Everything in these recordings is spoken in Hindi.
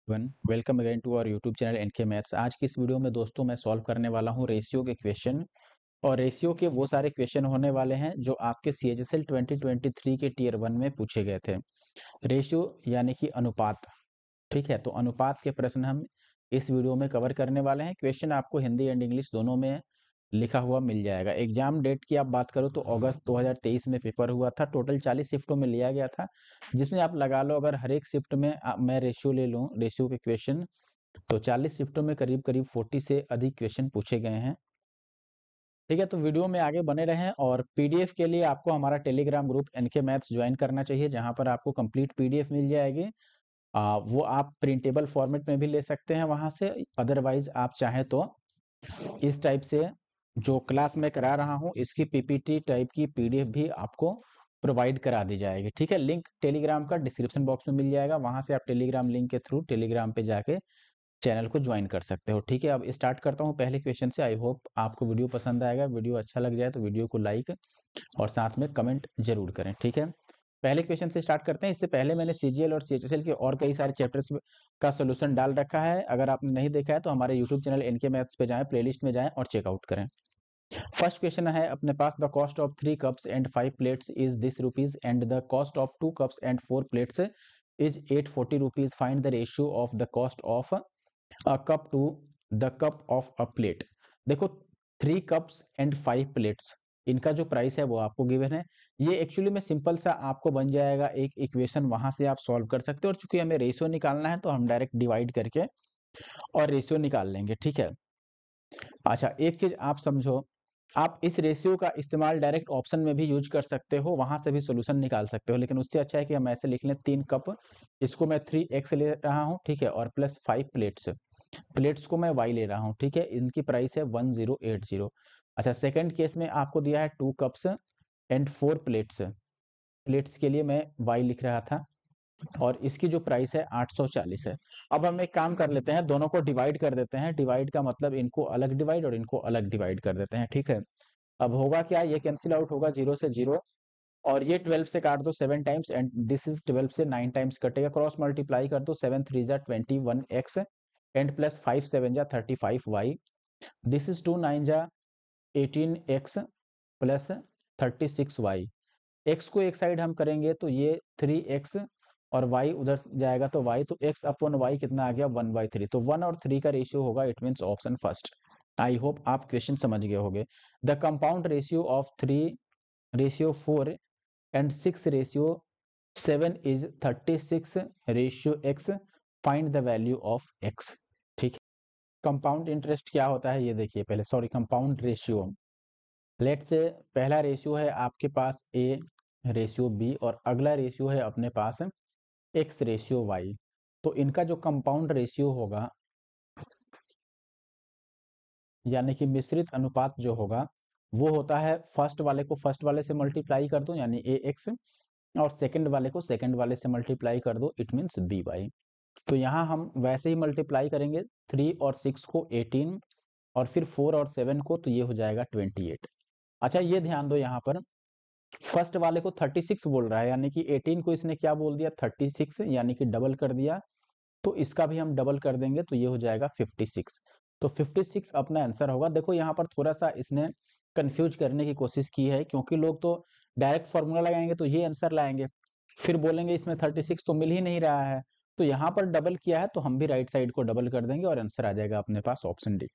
One welcome again to our YouTube channel NK maths. आज की इस वीडियो में दोस्तों मैं सॉल्व करने वाला हूं रेशियो के क्वेश्चन। और रेशियो के वो सारे क्वेश्चन होने वाले हैं जो आपके सीएचएसएल 2023 के टीयर 1 में पूछे गए थे। रेशियो यानी कि अनुपात। ठीक है, तो अनुपात के प्रश्न हम इस वीडियो में कवर करने वाले हैं। क्वेश्चन आपको हिंदी एंड इंग्लिश दोनों में लिखा हुआ मिल जाएगा। एग्जाम डेट की आप बात करो तो अगस्त 2023 में पेपर हुआ था। टोटल 40 शिफ्टों में लिया गया था, जिसमें आप लगा लो अगर हर एक शिफ्ट में मैं रेशियो ले लूँ, रेशियो के क्वेश्चन, तो 40 शिफ्टों में करीब करीब 40 से अधिक क्वेश्चन पूछे गए हैं। ठीक है, तो वीडियो में आगे बने रहें। और पीडीएफ के लिए आपको हमारा Telegram group NK maths join करना चाहिए, जहां पर आपको कंप्लीट पीडीएफ मिल जाएगी। वो आप प्रिंटेबल फॉर्मेट में भी ले सकते हैं वहां से। अदरवाइज आप चाहें तो इस टाइप से जो क्लास में करा रहा हूं इसकी पीपीटी टाइप की पीडीएफ भी आपको प्रोवाइड करा दी जाएगी। ठीक है, लिंक टेलीग्राम का डिस्क्रिप्शन बॉक्स में मिल जाएगा, वहां से आप टेलीग्राम लिंक के थ्रू टेलीग्राम पे जाके चैनल को ज्वाइन कर सकते हो। ठीक है, अब स्टार्ट करता हूँ पहले क्वेश्चन से। आई होप आपको वीडियो पसंद आएगा। वीडियो अच्छा लग जाए तो वीडियो को लाइक और साथ में कमेंट जरूर करें। ठीक है, पहले क्वेश्चन से स्टार्ट करते हैं। इससे पहले मैंने सीजीएल और सीएचएसएल के और कई सारे चैप्टर्स का सोल्यूशन डाल रखा है। अगर आपने नहीं देखा है तो हमारे यूट्यूब चैनल एनके मैथ्स पे जाएं, प्लेलिस्ट में जाएं और चेकआउट करें। फर्स्ट क्वेश्चन है अपने पास, the cost of 3 cups and 5 plates is this rupees and the cost of 2 cups and 4 plates is 840 rupees. Find the ratio of the cost of a cup to the cup of a plate. देखो, 3 कप्स एंड 5 प्लेट्स, इनका जो प्राइस है वो आपको गिवन है। ये एक्चुअली में सिंपल सा आपको बन जाएगा एक इक्वेशन, वहां से आप सॉल्व कर सकते हो। और चूंकि हमें रेशियो निकालना है तो हम डायरेक्ट डिवाइड करके और रेशियो निकाल लेंगे। ठीक है, अच्छा एक चीज आप समझो, आप इस रेशियो का इस्तेमाल डायरेक्ट ऑप्शन में भी यूज कर सकते हो, वहां से भी सोल्यूशन निकाल सकते हो। लेकिन उससे अच्छा है कि हम ऐसे लिख लें 3 कप, इसको मैं 3x ले रहा हूं। ठीक है, और प्लस 5 प्लेट्स, प्लेट्स को मैं y ले रहा हूं। ठीक है, इनकी प्राइस है 1080। अच्छा, सेकंड केस में आपको दिया है 2 कप्स एंड 4 प्लेट्स, प्लेट्स के लिए मैं y लिख रहा था और इसकी जो प्राइस है 840 है। अब हम एक काम कर लेते हैं, दोनों को डिवाइड कर देते हैं। डिवाइड का मतलब इनको अलग डिवाइड और इनको अलग डिवाइड कर देते हैं। ठीक है, अब होगा क्या, ये कैंसिल आउट होगा, 0 से 0, और ये 12 से काट दो 7 टाइम्स एंड दिस इज 12 से 9 टाइम्स कटेगा। क्रॉस मल्टीप्लाई कर दो, 7 3 जा 21x एंड प्लस 5 7 जा 35y। दिस इज 2 9 जा 18x प्लस 36y। x को एक साइड हम करेंगे तो ये 3x और y उधर जाएगा तो y, तो x अपॉन y कितना आ गया 1/3। तो 1 और 3 का रेशियो होगा, it means option first. I hope आप क्वेश्चन समझ गए होंगे। The compound ratio of 3 ratio 4 and 6 ratio 7 is 36 ratio x। Find the value of x। ठीक है, कंपाउंड इंटरेस्ट क्या होता है ये देखिए पहले, सॉरी कंपाउंड रेशियो। लेट से पहला रेशियो है आपके पास a रेशियो b और अगला रेशियो है अपने पास x रेशियो y। तो इनका जो कंपाउंड रेशियो होगा यानी कि मिश्रित अनुपात जो होगा वो होता है, फर्स्ट वाले को फर्स्ट वाले से मल्टीप्लाई कर दो यानी ax, और सेकंड वाले को सेकंड वाले से मल्टीप्लाई कर दो, इट मीन्स by। तो यहाँ हम वैसे ही मल्टीप्लाई करेंगे 3 और 6 को 18 और फिर 4 और 7 को, तो ये हो जाएगा 28। अच्छा ये ध्यान दो, यहाँ पर फर्स्ट वाले को 36 बोल रहा है, यानी कि 18 को इसने क्या बोल दिया 36, यानी कि डबल कर दिया। तो इसका भी हम डबल कर देंगे तो ये हो जाएगा 56। तो 56 अपना आंसर होगा। देखो यहाँ पर थोड़ा सा इसने कंफ्यूज करने की कोशिश की है, क्योंकि लोग तो डायरेक्ट फॉर्मूला लगाएंगे तो ये आंसर लाएंगे, फिर बोलेंगे इसमें 36 तो मिल ही नहीं रहा है। तो यहाँ पर डबल किया है तो हम भी राइट साइड को डबल कर देंगे और आंसर आ जाएगा अपने पास option D.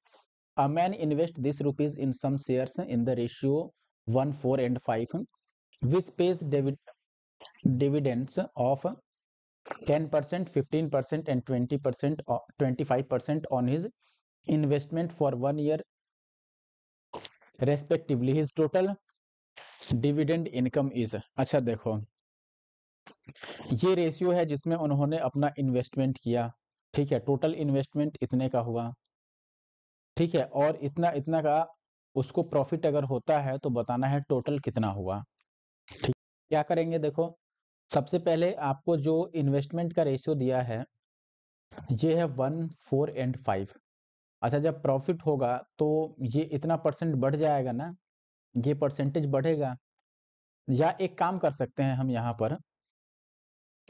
A man invest this rupees in some shares in the ratio 1 4 and 5 which pays dividends of 10%, 15% and 20% or 25% on his investment for 1 year respectively. His total dividend income is, अच्छा देखो ये रेशियो है जिसमें उन्होंने अपना इन्वेस्टमेंट किया। ठीक है, टोटल इन्वेस्टमेंट इतने का हुआ। ठीक है, और इतना इतना का उसको प्रॉफिट अगर होता है तो बताना है टोटल कितना हुआ। ठीक, क्या करेंगे देखो, सबसे पहले आपको जो इन्वेस्टमेंट का रेशियो दिया है ये है 1 4 एंड 5। अच्छा जब प्रॉफिट होगा तो ये इतना परसेंट बढ़ जाएगा ना, ये परसेंटेज बढ़ेगा। या एक काम कर सकते हैं हम यहाँ पर,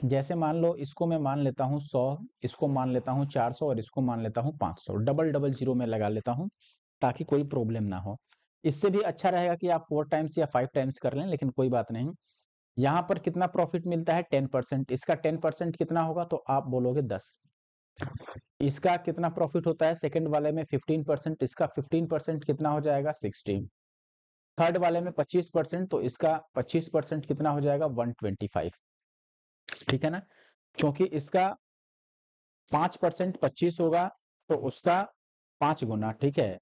जैसे मान लो इसको मैं मान लेता हूँ 100, इसको मान लेता हूँ 400 और इसको मान लेता हूँ 500, डबल डबल जीरो में लगा लेता हूँ ताकि कोई प्रॉब्लम ना हो। इससे भी अच्छा रहेगा कि आप 4 टाइम्स या 5 टाइम्स कर लें, लेकिन कोई बात नहीं। यहाँ पर कितना प्रॉफिट मिलता है 10%, इसका 10% कितना होगा तो आप बोलोगे 10। इसका कितना प्रॉफिट होता है सेकंड वाले में 15%, इसका 15% कितना हो जाएगा 16। थर्ड वाले में 25%, तो इसका 25% कितना हो जाएगा 125। ठीक है ना, क्योंकि इसका 5% 25 होगा तो उसका 5 गुना, ठीक है।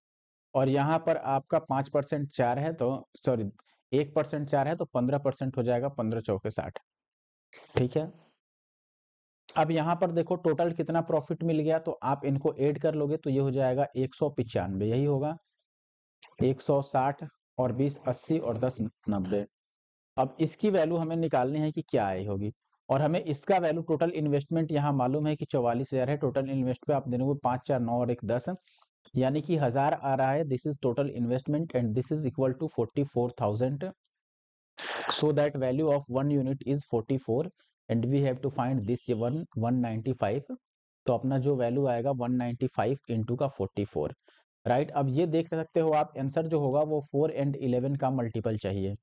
और यहाँ पर आपका 5% 4 है, तो सॉरी 1% 4 है तो 15% हो जाएगा, 15 चौके 60। ठीक है, अब यहाँ पर देखो टोटल कितना प्रॉफिट मिल गया, तो आप इनको ऐड कर लोगे तो ये हो जाएगा 195, यही होगा 160 और 20 80 और 10 90। अब इसकी वैल्यू हमें निकालनी है कि क्या आई होगी, और हमें इसका वैल्यू टोटल इन्वेस्टमेंट यहाँ मालूम है कि 44,000 है। टोटल इन्वेस्ट पे आप देंगे 5 4 9 और 1 10, यानी कि 1000 आ रहा है। This is total investment and this is equal to 44,000, so that value of 1 unit is 44 and we have to find this one 195। तो अपना जो वैल्यू आएगा 195 इंटू का 44, राइट। अब ये देख सकते हो आप, आंसर जो होगा वो 4 एंड 11 का मल्टीपल चाहिए।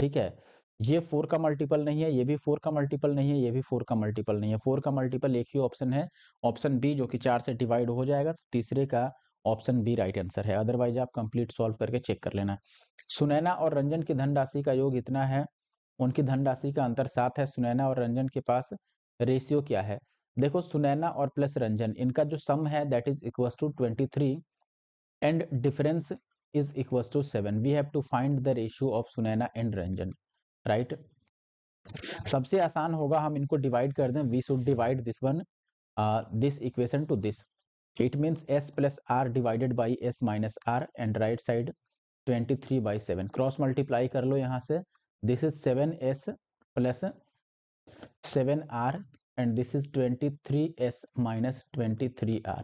ठीक है, ये 4 का मल्टीपल नहीं है, ये भी 4 का मल्टीपल नहीं है, ये भी 4 का मल्टीपल नहीं है। 4 का मल्टीपल एक ही ऑप्शन है, ऑप्शन बी, जो कि 4 से डिवाइड हो जाएगा, तो तीसरे का ऑप्शन बी राइट आंसर है। अदरवाइज आप कंप्लीट सॉल्व करके चेक कर लेना। सुनैना और रंजन की धनराशि का योग इतना है, उनकी धनराशि का अंतर 7 है। सुनैना और रंजन के पास रेशियो क्या है? देखो सुनैना और प्लस रंजन, इनका जो सम है that is equals to 23 and difference is equals to 7। we have to find the ratio of Sunaina and Ranjan, right. सबसे आसान होगा हम इनको डिवाइड कर दें। We should divide this one, this equation to this. It means s plus R divided by s minus R and right side 23/7। Cross multiply कर लो यहाँ से, this is 7s plus 7r and this is 23s minus 23r।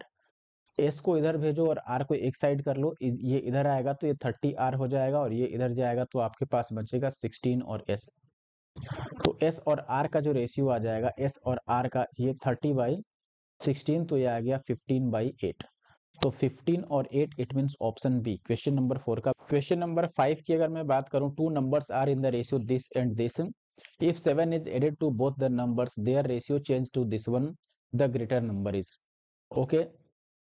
S को इधर भेजो और आर को एक साइड कर लो, ये इधर आएगा तो ये 30r हो जाएगा, और ये इधर जाएगा तो आपके पास बचेगा 16 और एस। तो एस और आर का जो रेशियो आ जाएगा, एस और आर का, ये 30/16, तो ये आ गया 15/8। तो 15 और 8 it means option B, question number 4 का। क्वेश्चन नंबर 5 की अगर मैं बात करूं, two numbers are in the ratio this and this, if 7 is added to both the numbers their ratio change to this one, the greater number is। Okay,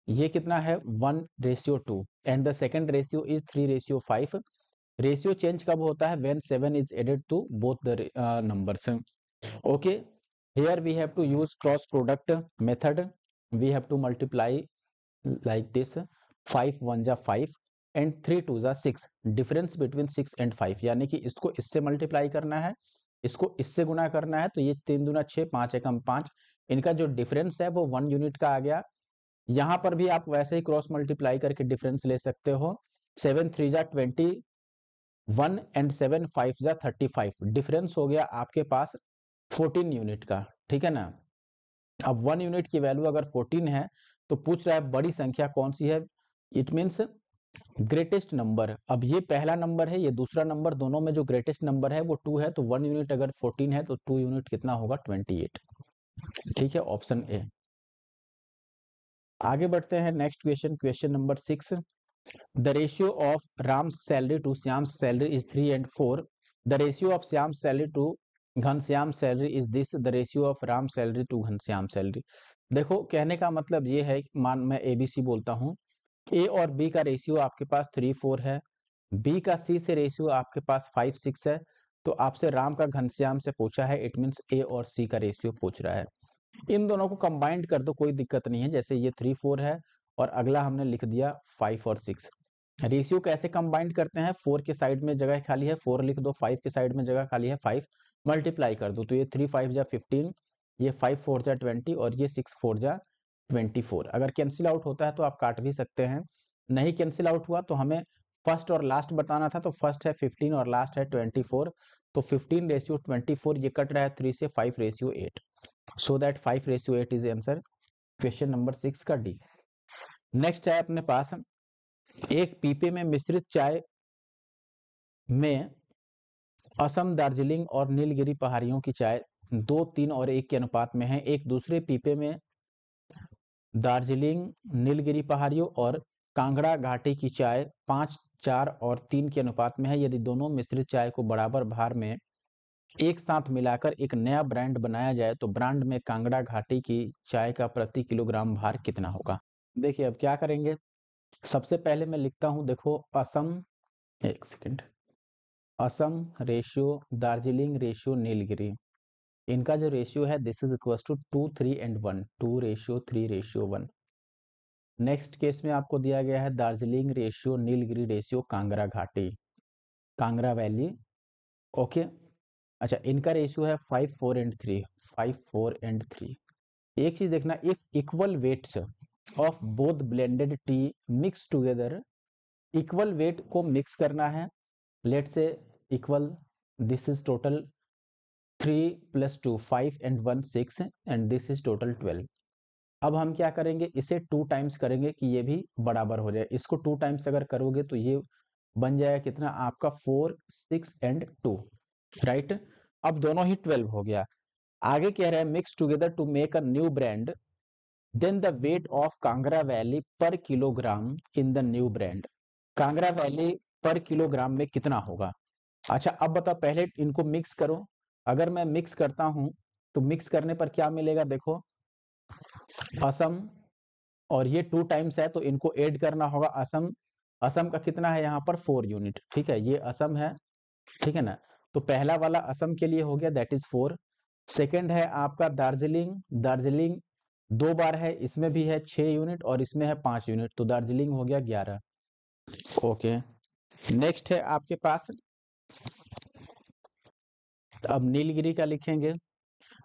ये कितना है 1:2 and the second ratio is 3:5। Ratio change कब होता है? When 7 is added to both the numbers। okay, here we have to use cross product method। we have to multiply like this, 5 1 जा 5 and 3 2 जा 6, डिफरेंस बिटवीन 6 एंड 5, यानी कि इसको इससे मल्टीप्लाई करना है, इसको इससे गुना करना है, तो ये 3 दूना 6 5 एकम 5, इनका जो डिफरेंस है वो 1 यूनिट का आ गया। यहां पर भी आप वैसे ही क्रॉस मल्टीप्लाई करके डिफरेंस ले सकते हो। 7 3 जा 21 एंड 7 5 जा 35, डिफरेंस हो गया आपके पास 14 यूनिट का। ठीक है ना, अब 1 यूनिट की वैल्यू अगर 14 है तो पूछ रहा है बड़ी संख्या कौन सी है, इट मीन्स ग्रेटेस्ट नंबर। अब ये पहला नंबर है, ये दूसरा नंबर, दोनों में जो ग्रेटेस्ट नंबर है वो 2 है, तो 1 यूनिट अगर 14 है तो 2 यूनिट कितना होगा 28। ठीक है, ऑप्शन ए। आगे बढ़ते हैं next question, question number 6। The ratio of Ram's salary to Shyam's salary is 3 and 4। The ratio of Shyam's salary to Ghanshyam's salary is this। The ratio of Ram's salary to Ghanshyam's salary। देखो कहने का मतलब ये है, मान मैं ABC बोलता हूँ, A और B का रेशियो आपके पास 3 4 है, B का C से रेशियो आपके पास 5 6 है, तो आपसे राम का घनश्याम से पूछा है, इट मीन्स A और C का रेशियो पूछ रहा है। इन दोनों को कंबाइंड कर दो, कोई दिक्कत नहीं है। जैसे ये 3 4 है और अगला हमने लिख दिया 5 और 6। रेशियो कैसे कंबाइंड करते हैं? 4 के साइड में जगह खाली है 4 लिख दो, 5 के साइड में जगह खाली है 5, मल्टीप्लाई कर दो, तो ये 3 5 जा 15, ये 5 4 जा 20 और ये 6 4 जा 24। अगर कैंसिल आउट होता है तो आप काट भी सकते हैं, नहीं कैंसिल आउट हुआ तो हमें फर्स्ट और लास्ट बताना था, तो फर्स्ट है 15 और लास्ट है 24, तो 15:24, ये कट रहा है 3 से 5:8, so that 5:8 is answer, question number 6 का डी। नेक्स्ट है अपने पास, एक पीपे में मिश्रित चाय में असम, दार्जिलिंग और नीलगिरी पहाड़ियों की चाय 2, 3 और 1 के अनुपात में है। एक दूसरे पीपे में दार्जिलिंग, नीलगिरी पहाड़ियों और कांगड़ा घाटी की चाय 5, 4 और 3 के अनुपात में है। यदि दोनों मिश्रित चाय को बराबर भार में एक साथ मिलाकर एक नया ब्रांड बनाया जाए तो ब्रांड में कांगड़ा घाटी की चाय का प्रति किलोग्राम भार कितना होगा? देखिए अब क्या करेंगे, सबसे पहले मैं लिखता हूं, देखो असम, एक second, Assam ratio Darjeeling ratio Nilgiri, इनका जो रेशियो है this is equal to 2, 3 and 1, 2:3:1। Next case में आपको दिया गया है दार्जिलिंग रेशियो नीलगिरी रेशियो कांगड़ा घाटी, कांगड़ा वैली, ओके। अच्छा, इनका रेशियो है 5, 4 एंड 3, 5, 4 एंड 3। एक चीज देखना, if equal weights of both blended tea mix together, equal weight को मिक्स करना है, let say equal, this is total 3 + 2 5 and 1 6 and this is total 12। अब हम क्या करेंगे, इसे 2 टाइम्स करेंगे कि ये भी बराबर हो जाए। इसको 2 टाइम्स अगर करोगे तो ये बन जाएगा कितना आपका 4, 6 एंड 2, राइट। अब दोनों ही 12 हो गया। आगे कह रहा है mix together to make a new brand, then the weight of Kangra valley per kilogram in the new brand, Kangra valley per kilogram में कितना होगा? अच्छा अब बताओ, पहले इनको मिक्स करो। अगर मैं मिक्स करता हूं तो मिक्स करने पर क्या मिलेगा, देखो असम, और ये 2 टाइम्स है तो इनको ऐड करना होगा। असम, असम का कितना है यहाँ पर 4 यूनिट, ठीक है, ये असम है, ठीक है ना। तो पहला वाला असम के लिए हो गया, दैट इज 4। सेकंड है आपका दार्जिलिंग, दार्जिलिंग 2 बार है, इसमें भी है 6 यूनिट और इसमें है 5 यूनिट, तो दार्जिलिंग हो गया 11, ओके। नेक्स्ट है आपके पास, अब नीलगिरी का लिखेंगे।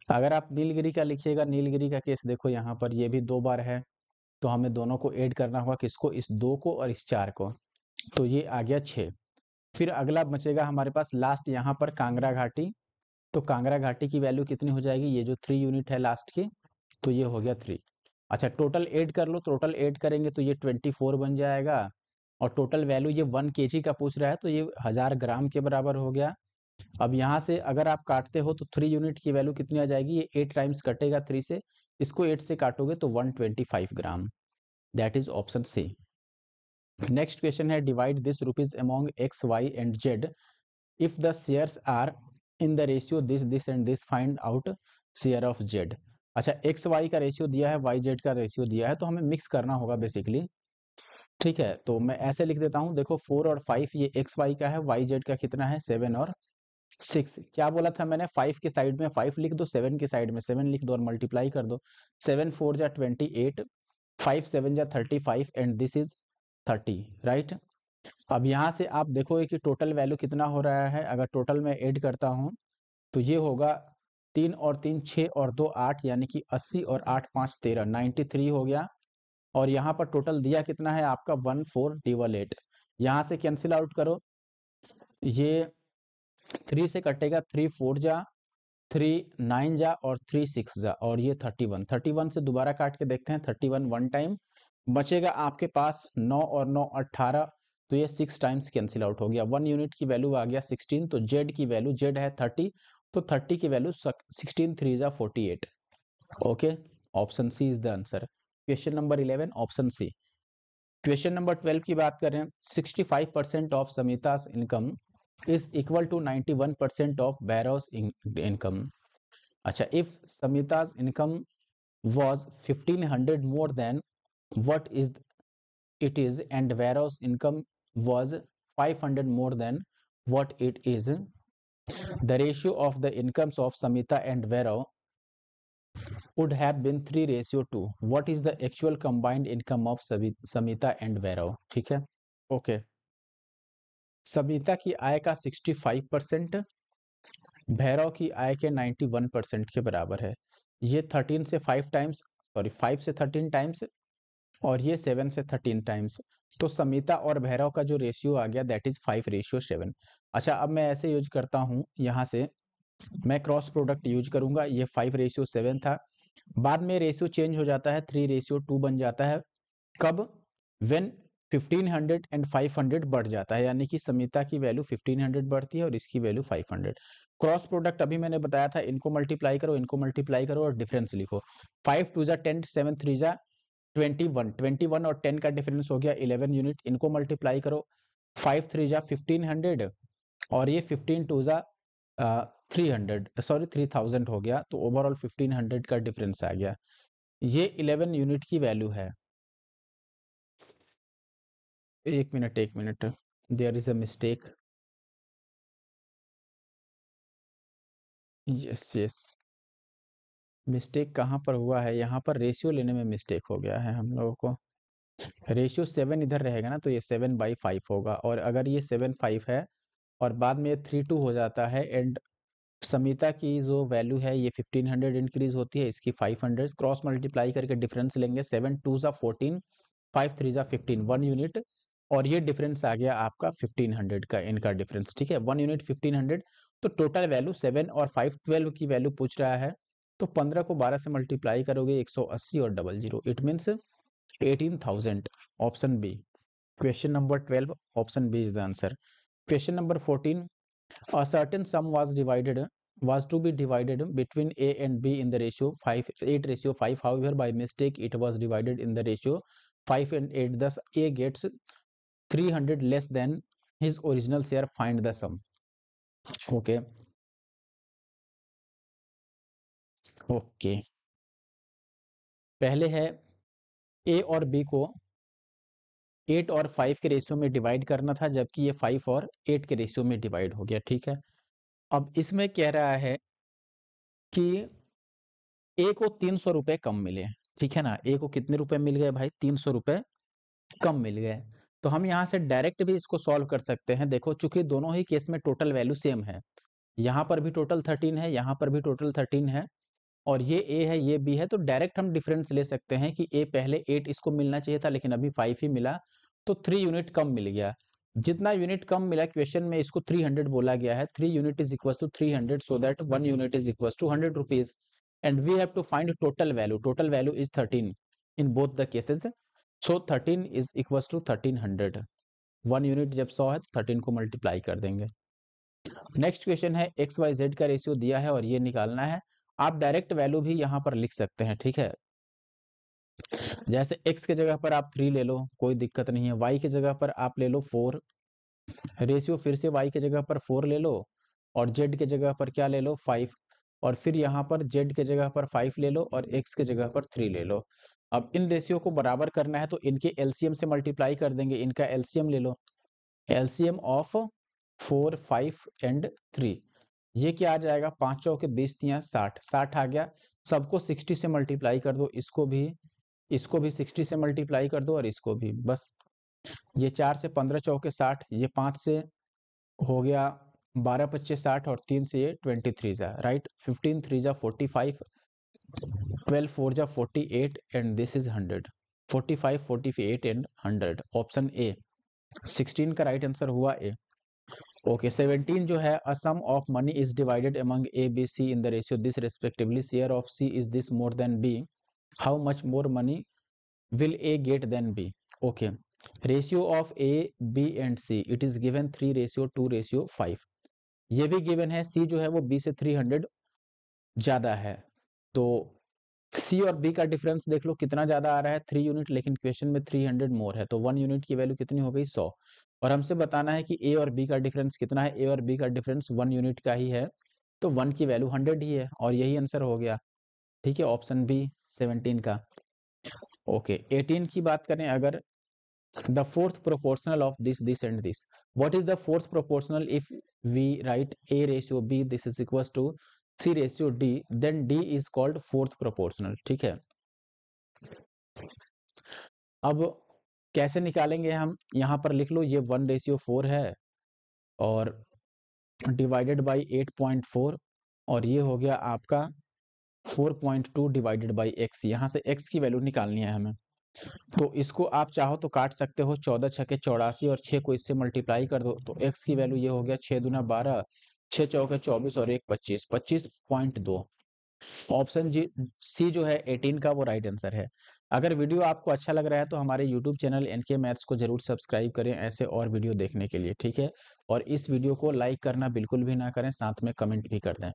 अगर आप नीलगिरी का लिखिएगा, नीलगिरी का केस देखो यहाँ पर ये भी 2 बार है, तो हमें दोनों को ऐड करना होगा, किसको, इस 2 को और इस 4 को, तो ये आ गया 6। फिर अगला बचेगा हमारे पास लास्ट यहाँ पर कांगड़ा घाटी, तो कांगड़ा घाटी की वैल्यू कितनी हो जाएगी, ये जो 3 यूनिट है लास्ट की, तो ये हो गया 3। अच्छा टोटल ऐड कर लो, टोटल ऐड करेंगे तो ये 24 बन जाएगा, और टोटल वैल्यू ये 1 kg का पूछ रहा है तो ये 1000 ग्राम के बराबर हो गया। अब यहाँ से अगर आप काटते हो तो 3 यूनिट की वैल्यू कितनी आ जाएगी, ये 8 टाइम्स कटेगा 3 से, इसको 8 से काटोगे तो 125 gram, that is option C. Next question है divide this rupees among X, Y and Z if the shares are in the ratio this this and this, find out share of Z. अच्छा एक्स वाई का रेशियो दिया है, वाई जेड का रेशियो दिया है, तो हमें मिक्स करना होगा बेसिकली, ठीक है। तो मैं ऐसे लिख देता हूं, देखो 4 और 5 ये एक्स वाई का है, वाई जेड का कितना है 7 और 6। क्या बोला था मैंने, 5 के साइड में 5 लिख दो, 7 के साइड में 7 लिख दो और मल्टीप्लाई कर दो। 7 4 जा 28, 5 7 जा 35 एंड दिस इज 30, राइट। अब यहाँ से आप देखोगे कि टोटल वैल्यू कितना हो रहा है, अगर टोटल में ऐड करता हूँ तो ये होगा 3 और 3 6 और 2 8, यानी कि 80 और 8 5 13, 93 हो गया। और यहाँ पर टोटल दिया कितना है आपका 1488, यहाँ से कैंसिल आउट करो, ये 3 से कटेगा, 3 4 जा, 3 9 जा और 3 6 जा, और ये 31, 31 से दोबारा काट के देखते हैं, 31 1 टाइम बचेगा आपके पास, 9 और 9 18, तो ये 6 टाइम्स कैंसिल आउट हो गया, 1 यूनिट की वैल्यू आ गया 16। तो जेड की वैल्यू, जेड है 30, तो 30 की वैल्यू 16 3 जा 48, okay. Option C is the answer. Question number 11 option C. Question number 12 की बात करें, 65% of Samita's income is equal to 91% of बैरोस इनकम। अच्छा if Samita's income was 1500 more than what is it is and Vero's income was 500 more than what it is, the ratio of the incomes of Samita and Vero would have been 3:2। what is the actual combined income of Samita and Vero, ठीक है, ओके। समिता की आय का 65%, भैरव की आय के 91% के बराबर है। ये 13 से 5 टाइम्स, सॉरी 5 से 13 टाइम्स, और ये 7 से 13 टाइम्स, तो समिता और भैरव का जो रेशियो आ गया दैट इज 5:7। अच्छा अब मैं ऐसे यूज करता हूं, यहां से मैं क्रॉस प्रोडक्ट यूज करूंगा, ये 5:7 था, बाद में रेशियो चेंज हो जाता है, 3:2 बन जाता है, कब, व्हेन 1500 एंड 500 बढ़ जाता है, यानी कि समिता की वैल्यू 1500 बढ़ती है और इसकी वैल्यू 500। क्रॉस प्रोडक्ट अभी मैंने बताया था, इनको मल्टीप्लाई करो और डिफरेंस लिखो। 5 2 जा 10, 7 3 जा 21, 21 और 10 का डिफरेंस हो गया 11 यूनिट, इनको मल्टीप्लाई करो। 5 3 जा 1500 और ये 15 2 जा 3000 हो गया, तो ओवरऑल 1500 का डिफरेंस आ गया। ये 11 यूनिट की वैल्यू है। एक minute, there is a mistake. Yes, mistake कहाँ पर हुआ है, यहाँ पर रेशियो लेने में मिस्टेक हो गया है हम लोगों को। रेशियो 7 इधर रहेगा ना, तो ये 7/5 होगा, और अगर ये 7/5 है और बाद में ये 3/2 हो जाता है, एंड समिता की जो वैल्यू है ये 1500 इंक्रीज होती है, इसकी 500, क्रॉस मल्टीप्लाई करके डिफरेंस लेंगे। 7 2 जा 14, 5 3 जा 15, 1 यूनिट, और ये डिफरेंस आ गया आपका 1500 का, इनका डिफरेंस, ठीक है। 1 यूनिट 1500, तो टोटल वैल्यू 7 और 5 12 की वैल्यू पूछ रहा है, तो 15 को 12 से मल्टीप्लाई करोगे 180 और 00, it means 18,000। Option B, question number 12, option B is the answer. Question number 14, a certain sum was to be divided between A and B in the ratio 8:5. However, by mistake, it was divided in the ratio 5 and 8. Thus, A gets 300 less than his original share. Find the sum. Okay. पहले है A और B को 8 और 5 के रेशियो में डिवाइड करना था, जबकि ये 5 और 8 के रेशियो में डिवाइड हो गया, ठीक है। अब इसमें कह रहा है कि ए को 300 रुपए कम मिले, ठीक है ना। ए को कितने रुपए मिल गए भाई, 300 रुपए कम मिल गए। तो हम यहाँ से डायरेक्ट भी इसको सॉल्व कर सकते हैं। देखो, चूंकि दोनों ही केस में टोटल वैल्यू सेम है, यहाँ पर भी टोटल 13 है, यहाँ पर भी टोटल 13 है, और ये ए है, ये बी है, तो डायरेक्ट हम डिफरेंस ले सकते हैं कि ए पहले 8 इसको मिलना चाहिए था, लेकिन अभी 5 ही मिला, तो 3 यूनिट कम मिल गया। जितना यूनिट कम मिला, क्वेश्चन में इसको 300 बोला गया है। 3 unit is equal to 300, so that 1 unit is equal to 100 rupees, and we have to find total value. Total value is 13 in both the cases, so 13 is equal to 1300। 1 unit जब 100 है, तो 13 को मल्टीप्लाई कर देंगे। नेक्स्ट क्वेश्चन है, एक्स वाई जेड का रेशियो दिया है और ये निकालना है। आप डायरेक्ट वैल्यू भी यहाँ पर लिख सकते हैं, ठीक है। जैसे x के जगह पर आप 3 ले लो, कोई दिक्कत नहीं है। y की जगह पर आप ले लो 4, रेशियो फिर से y की जगह पर 4 ले लो, और z के जगह पर क्या ले लो, 5, और फिर यहाँ पर z के जगह पर 5 ले लो और x के जगह पर 3 ले लो। अब इन रेशियो को बराबर करना है, तो इनके एलसीएम से मल्टीप्लाई कर देंगे। इनका एलसीएम ले लो, एलसीएम ऑफ 4 5 एंड 3, ये क्या आ जाएगा, 5 चौके 20 तियां 60, 60 आ गया। सबको 60 से मल्टीप्लाई कर दो, इसको भी 60 से मल्टीप्लाई कर दो, और इसको भी, बस। ये 4 से 15 चौके 60, ये 5 से हो गया 12 25 60, और 3 से ये 23 जा, राइट। 15 3 जा 45, 12 4 जा 48, and this is 100। 45 48 and 100, option A 16 का राइट आंसर हुआ ए। ओके, 17 जो है, a sum of money is divided among A B C in the ratio this respectively, share of C is this more than B, how much more money will A get than B? Okay, ratio of A, B and C, it is given 3:2:5। ये भी given है, C जो है वो B से 300 ज्यादा है, तो C और B का डिफरेंस देख लो कितना ज्यादा आ रहा है, 3 यूनिट, लेकिन क्वेश्चन में 300 मोर है, तो 1 यूनिट की वैल्यू कितनी हो गई, 100। और हमसे बताना है कि A और B का डिफरेंस कितना है, A और B का डिफरेंस 1 यूनिट का ही है, तो 1 की वैल्यू 100 ही है, और यही आंसर हो गया, ठीक है, ऑप्शन बी 17 का। ओके, 18 की बात करें अगर, the fourth proportional of this and this, what is the fourth proportional if we write A ratio B, this is equals to C ratio D, then D is called fourth proportional, ठीक है। अब कैसे निकालेंगे हम, यहाँ पर लिख लो, ये 1:4 है, और डिवाइडेड बाई 8.4, और ये हो गया आपका 4.2 डिवाइडेड बाई x, यहाँ से x की वैल्यू निकालनी है हमें। तो इसको आप चाहो तो काट सकते हो, 14 छके 84, और 6 को इससे मल्टीप्लाई कर दो, तो x की वैल्यू ये हो गया 6 दूना 12, 6 चौके 24, और 1 25, 25.2। ऑप्शन जी सी जो है 18 का वो राइट आंसर है। अगर वीडियो आपको अच्छा लग रहा है तो हमारे यूट्यूब चैनल एनके मैथ्स को जरूर सब्सक्राइब करें ऐसे और वीडियो देखने के लिए, ठीक है। और इस वीडियो को लाइक करना बिल्कुल भी ना करें, साथ में कमेंट भी कर दें,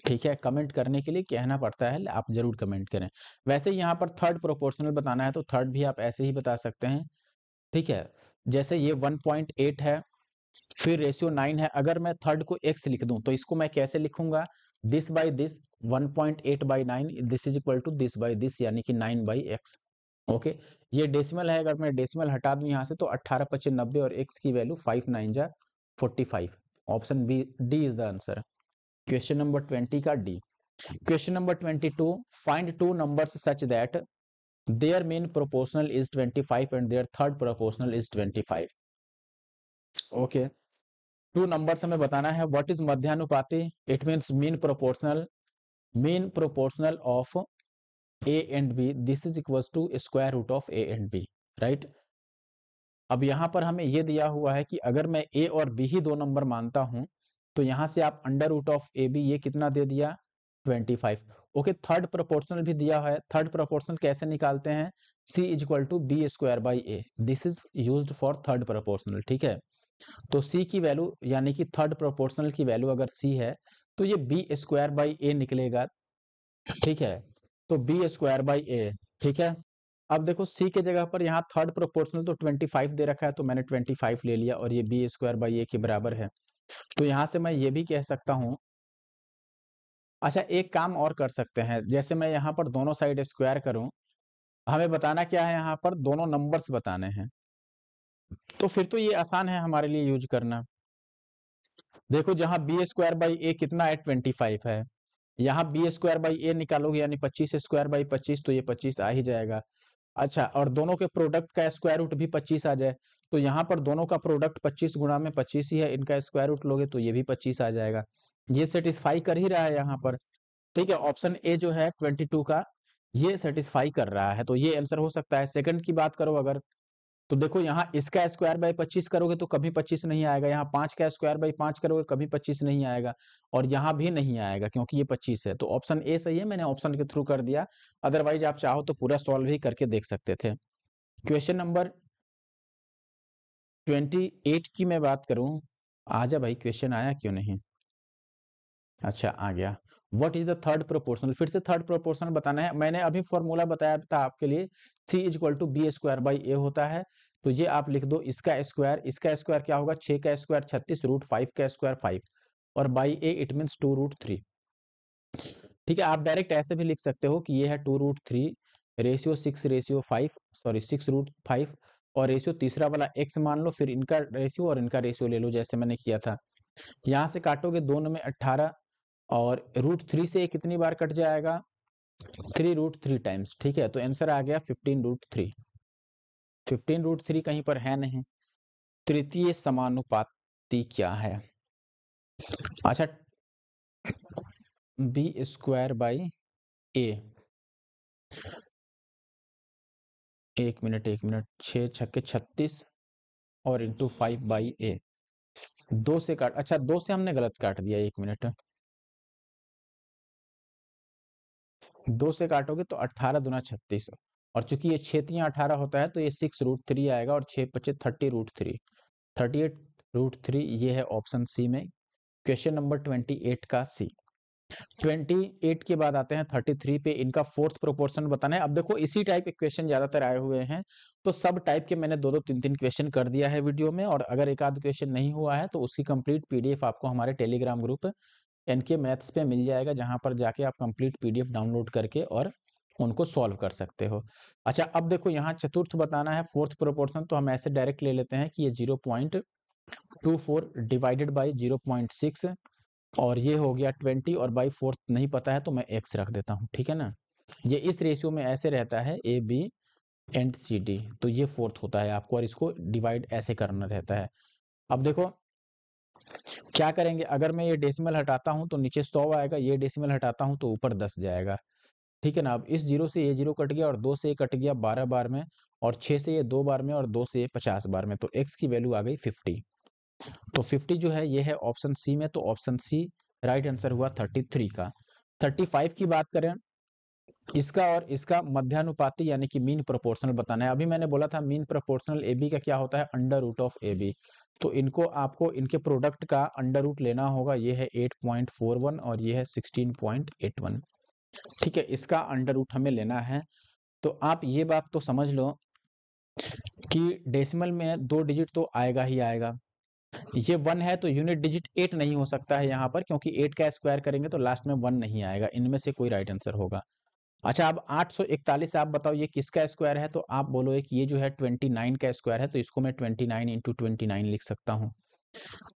ठीक है। कमेंट करने के लिए कहना पड़ता है, आप जरूर कमेंट करें। वैसे यहाँ पर थर्ड प्रोपोर्शनल बताना है तो थर्ड भी आप ऐसे ही बता सकते हैं, ठीक है। जैसे ये 1.8 है, फिर रेशियो 9 है। अगर मैं थर्ड को x लिख दूं तो इसको मैं कैसे लिखूंगा, this by this, 1.8 by 9 this is equal to this by this, यानी कि 9 बाई x। ओके, ये डेसिमल है, अगर मैं डेसिमल हटा दूं यहाँ से तो 18 25 90 और x की वैल्यू 5 9 जा 45। Option B D is the answer. Question number 20 का D. Question number 22, find two numbers such that their mean proportional is 25 and their third proportional is 25। Okay, two numbers हमें बताना है। व्हाट इज मध्यानुपाती? It means mean proportional of A and B, this is equals to square root of A and B, right. अब यहाँ पर हमें ये दिया हुआ है कि अगर मैं ए और बी ही दो नंबर मानता हूं तो यहाँ से आप under root of A B, ये कितना दे दिया 25। ओके, थर्ड प्रोपोर्शनल भी दिया है। थर्ड प्रोपोर्शनल कैसे निकालते हैं, C is equal to B square by A, this is used for third proportional, ठीक है। तो c की वैल्यू यानी कि थर्ड प्रोपोर्शनल की वैल्यू अगर c है तो ये बी स्क्वायर बाई ए निकलेगा, ठीक है। तो बी स्क्वायर बाई ए, ठीक है। अब देखो c के जगह पर यहाँ थर्ड प्रोपोर्शनल तो 25 दे रखा है तो मैंने 25 ले लिया और ये बी स्क्वायर बाई ए के बराबर है। तो यहाँ से मैं ये भी कह सकता हूँ, अच्छा एक काम और कर सकते हैं, जैसे मैं यहाँ पर दोनों साइड स्क्वायर करूं, हमें बताना क्या है, यहाँ पर दोनों नंबर्स बताने हैं, तो फिर तो ये आसान है हमारे लिए यूज करना। देखो जहां बी स्क्वायर बाई ए कितना है 25 है, यहाँ बी स्क्वायर बाई ए निकालोगे यानी 25 स्क्वायर बाई 25, तो ये 25 आ ही जाएगा। अच्छा, और दोनों के प्रोडक्ट का स्क्वायर रूट भी 25 आ जाए तो यहाँ पर दोनों का प्रोडक्ट 25 गुणा में 25 ही है, इनका स्क्वायर रूट लोगे तो ये भी 25 आ जाएगा। ये सेटिस्फाई कर ही रहा है यहाँ पर, ठीक है। ऑप्शन ए जो है 22 का ये सेटिस्फाई कर रहा है, तो ये आंसर हो सकता है। सेकंड की बात करो अगर, तो देखो यहाँ इसका स्क्वायर बाई 25 करोगे तो कभी 25 नहीं आएगा, यहाँ 5 का स्क्वायर बाई 5 करोगे कभी 25 नहीं आएगा, और यहाँ भी नहीं आएगा क्योंकि ये 25 है। तो ऑप्शन ए सही है, मैंने ऑप्शन के थ्रू कर दिया। अदरवाइज आप चाहो तो पूरा सॉल्व भी करके देख सकते थे। क्वेश्चन नंबर 28 की मैं बात करूं, आजा भाई, क्वेश्चन आया क्यों नहीं, अच्छा आ गया। What is the third proportional, फिर से थर्ड प्रोपोर्शनल बताना है। मैंने अभी फॉर्मूला बताया था आपके लिए, C is equal to B square by A होता है। तो ये आप लिख दो, इसका स्क्वायर क्या होगा, 6 का स्क्वायर 36, रूट 5 का स्क्वायर 5, और by A it means 2 root 3, ठीक है। आप डायरेक्ट ऐसे भी लिख सकते हो कि ये है 2 root 3 ratio 6 ratio 5, sorry 6 root 5, और रेशियो तीसरा वाला x मान लो, फिर इनका रेशियो और इनका रेशियो ले लो जैसे मैंने किया था। यहाँ से काटोगे, दोनों में 18, और रूट 3 से कितनी बार कट जाएगा, 3 रूट 3 टाइम्स, ठीक है। तो आंसर आ गया 15 रूट 3। 15 रूट 3 कहीं पर है नहीं। तृतीय समानुपाती क्या है, अच्छा बी स्क्वायर बाई ए, एक मिनट, 6 छक्के 36 और इंटू 5 बाई ए, दो से काट, अच्छा दो से हमने गलत काट दिया, एक मिनट, दो से काटोगे तो 18 दूना 36, और चूंकि ये 6×18 होता है तो ये 6 रूट 3 आएगा, और 6 25 30 रूट 3, 38 रूट 3, ये है ऑप्शन सी में। क्वेश्चन नंबर 28 का सी। 28 के बाद आते हैं 33 पे, इनका फोर्थ प्रोपोर्शन बताना है। अब देखो इसी टाइप के क्वेश्चन ज्यादातर आए हुए हैं, तो सब टाइप के मैंने 2-2 3-3 क्वेश्चन कर दिया है वीडियो में, और अगर एक आध क्वेश्चन नहीं हुआ है तो उसकी कंप्लीट पीडीएफ आपको हमारे टेलीग्राम ग्रुप एनके मैथ्स पे मिल जाएगा, जहां पर जाके आप कंप्लीट पीडीएफ डाउनलोड करके और उनको सॉल्व कर सकते हो। अच्छा, अब देखो यहाँ चतुर्थ बताना है, फोर्थ प्रोपोर्शन, तो हम ऐसे डायरेक्ट ले लेते हैं कि ये 0.24 डिवाइडेड बाई 0.6, और ये हो गया 20, और बाई फोर्थ नहीं पता है तो मैं x रख देता हूँ, ठीक है ना। ये इस रेशियो में ऐसे रहता है A B and C D, तो ये फोर्थ होता है आपको, और इसको डिवाइड ऐसे करना रहता है। अब देखो क्या करेंगे, अगर मैं ये डेसिमल हटाता हूं तो नीचे 100 आएगा, ये डेसिमल हटाता हूं तो ऊपर 10 जाएगा, ठीक है ना। अब इस जीरो से ये जीरो कट गया, और 2 से ये कट गया 12 बार में, और 6 से ये 2 बार में, और 2 से ये 50 बार में, तो x की वैल्यू आ गई 50। तो 50 जो है ये है ऑप्शन सी में, तो ऑप्शन सी राइट आंसर हुआ 33 का। 35 की बात करें, इसका और इसका मध्यानुपाती यानी कि मीन प्रोपोर्शनल बताना है। अभी मैंने बोला था मीन प्रोपोर्शनल ए बी का क्या होता है, under root of A B. तो इनको आपको इनके प्रोडक्ट का अंडर रूट लेना होगा। ये है 8.41 और ये है 16.81। ठीक है, इसका अंडर रूट हमें लेना है। तो आप ये बात तो समझ लो कि डेसिमल में 2 डिजिट तो आएगा ही आएगा। ये 1 है तो यूनिट डिजिट 8 नहीं हो सकता है यहाँ पर, क्योंकि 8 का स्क्वायर करेंगे तो लास्ट में 1 नहीं आएगा। इनमें से कोई राइट आंसर होगा। अच्छा, अब 841 आप बताओ ये किसका स्क्वायर है? तो आप बोलोगे कि ये जो है 29 का स्क्वायर है, तो इसको मैं 29 इंटू 29 लिख सकता हूँ।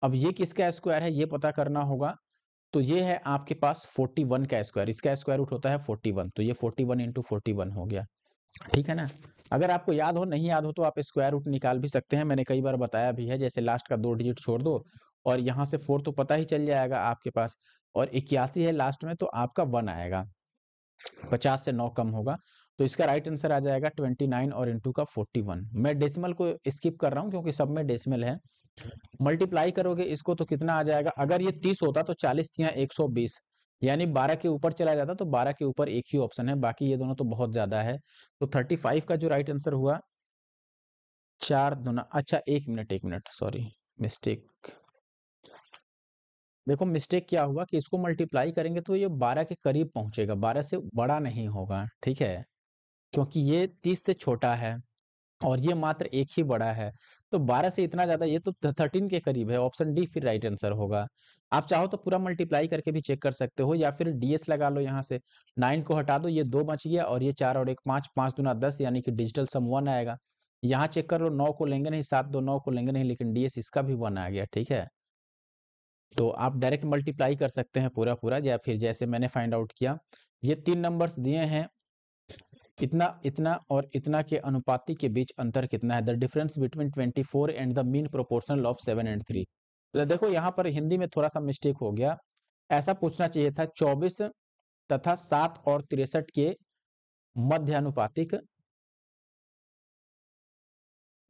अब ये किसका स्क्वायर है ये पता करना होगा। तो ये है आपके पास 41 का स्क्वायर, इसका स्क्वायर रूट होता है 41, तो ये 41 इंटू 41 हो गया। ठीक है ना। अगर आपको याद हो, नहीं याद हो तो आप स्क्वायर रूट निकाल भी सकते हैं, मैंने कई बार बताया भी है। जैसे लास्ट का 2 डिजिट छोड़ दो और यहाँ से 4 तो पता ही चल जाएगा आपके पास, और 81 है लास्ट में तो आपका 1 आएगा। 50 से 9 कम होगा, तो इसका राइट आंसर आ जाएगा 29 और इंटू का 41। मैं डेसिमल को स्किप कर रहा हूँ क्योंकि सब में डेसिमल है। मल्टीप्लाई करोगे इसको तो कितना आ जाएगा? अगर ये 30 होता तो 40 तिया 120, यानी 12 के ऊपर चला जाता, तो 12 के ऊपर एक ही ऑप्शन है, बाकी ये दोनों तो बहुत ज्यादा है। तो 35 का जो राइट आंसर हुआ 4 दूना, अच्छा एक मिनट सॉरी, मिस्टेक। देखो मिस्टेक क्या हुआ कि इसको मल्टीप्लाई करेंगे तो ये 12 के करीब पहुंचेगा, 12 से बड़ा नहीं होगा। ठीक है, क्योंकि ये 30 से छोटा है और ये मात्र एक ही बड़ा है। तो 12 से इतना ज्यादा, ये तो 13 के करीब है। ऑप्शन डी फिर राइट आंसर होगा। आप चाहो तो पूरा मल्टीप्लाई करके भी चेक कर सकते हो, या फिर डीएस लगा लो। यहाँ से 9 को हटा दो, ये 2 बच गया, और ये 4 और 1 5, 5 दूना 10, यानी कि डिजिटल सम 1 आएगा। यहाँ चेक कर लो, 9 को लेंगे नहीं, 7 2 9 को लेंगे नहीं, लेकिन डीएस इसका भी 1 आ गया। ठीक है, तो आप डायरेक्ट मल्टीप्लाई कर सकते हैं पूरा पूरा, या फिर जैसे मैंने फाइंड आउट किया। ये 3 नंबर्स दिए हैं, इतना इतना और इतना के अनुपाती के बीच अंतर कितना है? The difference between 24 and the mean proportional of 7 and 3। तो देखो यहाँ पर हिंदी में थोड़ा सा मिस्टेक हो गया, ऐसा पूछना चाहिए था 24 तथा 7 और 63 के मध्यानुपातिक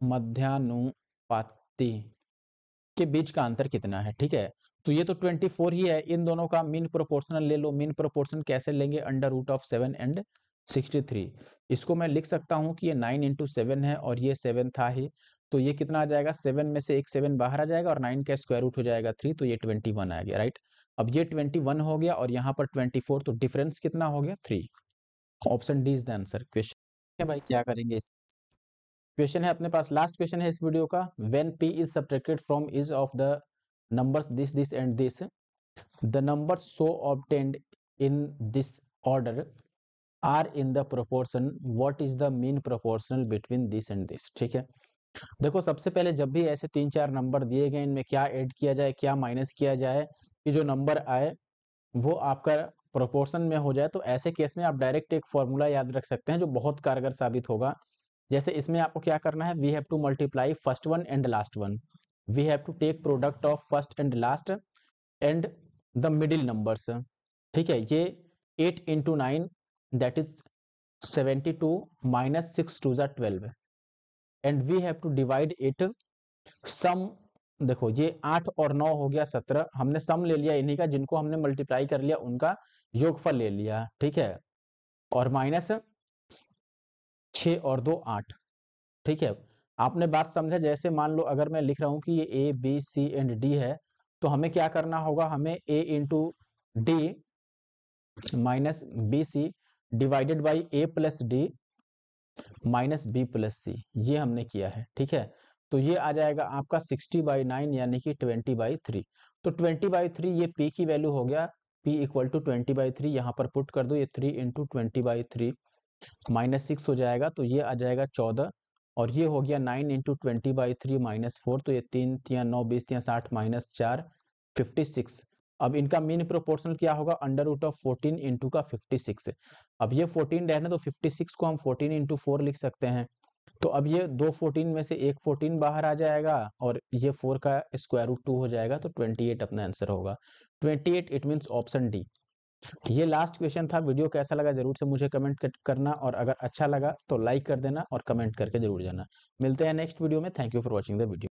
मध्यानुपाती के बीच का अंतर कितना है। ठीक है, तो ये तो 24 ही है, इन दोनों का मीन प्रोपोर्शनल ले लो। मीन प्रोपोर्शन कैसे लेंगे? Under root of 7 and 63। इसको मैं लिख सकता हूं कि ये 9 इंटू 7 है और ये 7 था ही, तो ये कितना आ जाएगा? 7 में से एक 7 बाहर आ जाएगा और 9 का स्क्वायर रूट हो जाएगा 3, तो ये 21 आ गया। राइट, अब ये 21 हो गया और यहाँ पर 24, तो डिफरेंस कितना हो गया? 3। Option D is the answer. Question भाई क्या करेंगे? क्वेश्चन है अपने पास, लास्ट क्वेश्चन है इस वीडियो का। When p is subtracted from is of the numbers this and this, the numbers so obtained in this order are in the proportion, what is the mean proportional between this and this। ठीक है, देखो सबसे पहले जब भी ऐसे 3-4 नंबर दिए गए, इनमें क्या ऐड किया जाए क्या माइनस किया जाए कि जो नंबर आए वो आपका प्रोपोर्शन में हो जाए, तो ऐसे केस में आप डायरेक्ट एक फॉर्मूला याद रख सकते हैं जो बहुत कारगर साबित होगा। जैसे इसमें आपको क्या करना है, we have to multiply first one and last one, we have to take product of first and last and the middle numbers. ठीक है, ये 8 into 9 that is 72 minus 6 two ज़ा 12 and we have to divide it sum. देखो ये 8 और 9 हो गया 17, हमने सम ले लिया इन्हीं का, जिनको हमने मल्टीप्लाई कर लिया उनका योगफल ले लिया। ठीक है, और माइनस 6 और 2 8। ठीक है, आपने बात समझा? जैसे मान लो अगर मैं लिख रहा हूं कि ये A B C and D है, तो हमें क्या करना होगा? हमें A into D minus B C divided by A plus D minus B plus C, ये हमने किया है। ठीक है, तो ये आ जाएगा आपका 60/9 यानी कि 20/3। तो 20/3 ये p की वैल्यू हो गया, p इक्वल टू 20/3, यहाँ पर पुट कर दो, ये 3 इंटू 20/3 माइनस 6 हो जाएगा, तो ये आ जाएगा 14, और ये हो गया 9 इंटू 20/3 माइनस 4, तो ये 3 तिया 9 20 तिया 60 माइनस 4 56। अब इनका मीन प्रोपोर्शनल क्या होगा? अंडर रूट ऑफ 14 इंटू का 56। अब ये 14 रहना, तो 56 को हम 14 इंटू 4 लिख सकते हैं। तो अब ये दो 14 में से एक 14 बाहर आ जाएगा और ये 4 का स्क्वायर रूट 2 हो जाएगा, तो 28 अपना आंसर होगा। 28 इट मीन्स ऑप्शन डी। ये लास्ट क्वेश्चन था। वीडियो कैसा लगा जरूर से मुझे कमेंट करना, और अगर अच्छा लगा तो लाइक कर देना और कमेंट करके जरूर जाना। मिलते हैं नेक्स्ट वीडियो में। Thank you for watching the video.